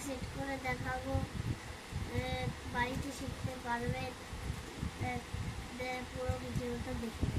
Set করে দেখাবো, বাড়িতে শিখতে পারবেন। পুরো ভিডিওটা দেখুন।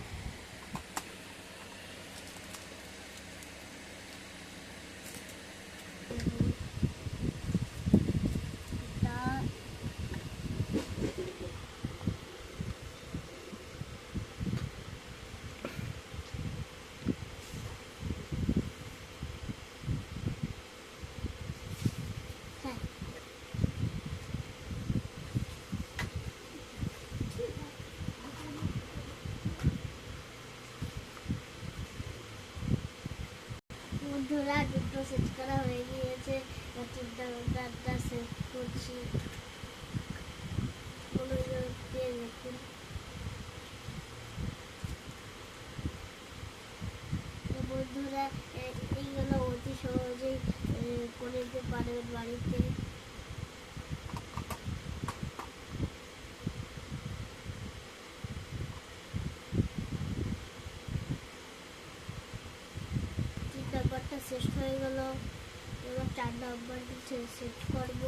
বন্ধুরা দুটো সেট করা হয়ে গিয়েছে, তিনটা সেট করছি। দেখুন বন্ধুরা, এইগুলো অতি সহজেই করে নিতে পারবেন বাড়িতে। নাম্বারটা শেষ হয়ে গেল, এবার 4 নাম্বারটি সেট করব।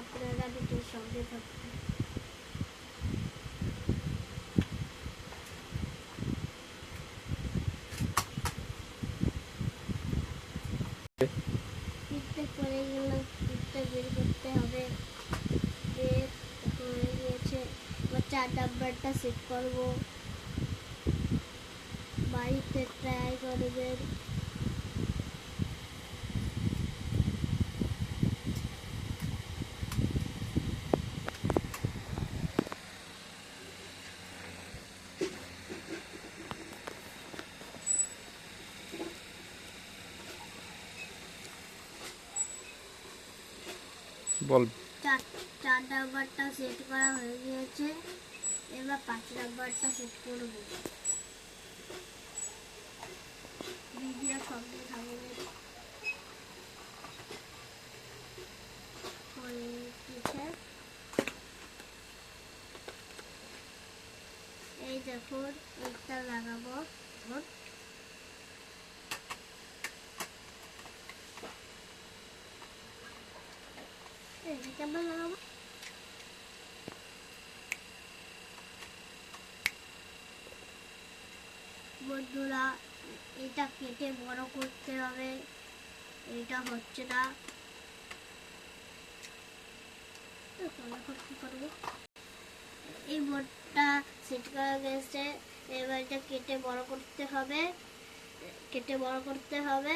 আপনারা ভিডিওর সঙ্গে থাকবেন। টিপটা পড়ে গেল, টিপটা বের করতে হবে। বের হয়ে গিয়েছে, এবার 4 নাম্বারটা সেট করব। বাড়িতে ট্রাই করবেন। বল। 4 নাম্বারটা সেট করা হয়ে গিয়েছে, এবার 5 নাম্বারটা সেট করব। ভিডিও সঙ্গে থাকবেন। এই দেখুন, একটা লাগাবো। কেমন লাগাবো? বন্ধুরা, এটা কেটে বড় করতে হবে, এটা হচ্ছে না। কি করবো? এই বোর্ডটা সেট করা গেছে, এবার এটা কেটে বড় করতে হবে।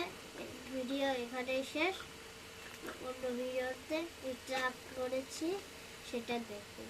ভিডিও এখানেই শেষ। অন্য ভিডিওতে এটা করেছি, সেটা দেখুন।